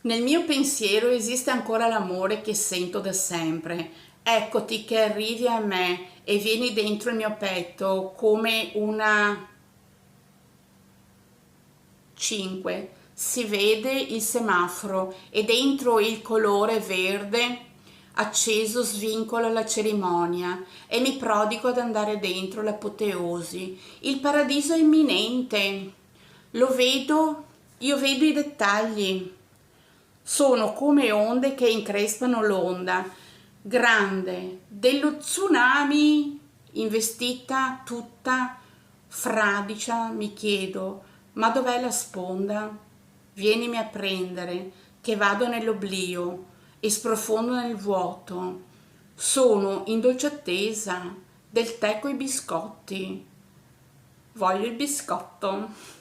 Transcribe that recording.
Nel mio pensiero esiste ancora l'amore che sento da sempre. Eccoti che arrivi a me e vieni dentro il mio petto come una 5. Si vede il semaforo e dentro il colore verde acceso svincola la cerimonia e mi prodigo ad andare dentro l'apoteosi. Il paradiso è imminente. Lo vedo, io vedo i dettagli. Sono come onde che increspano l'onda grande dello tsunami, investita tutta fradicia. Mi chiedo, ma dov'è la sponda? Vienimi a prendere, che vado nell'oblio e sprofondo nel vuoto. Sono in dolce attesa del tè coi biscotti. Voglio il biscotto.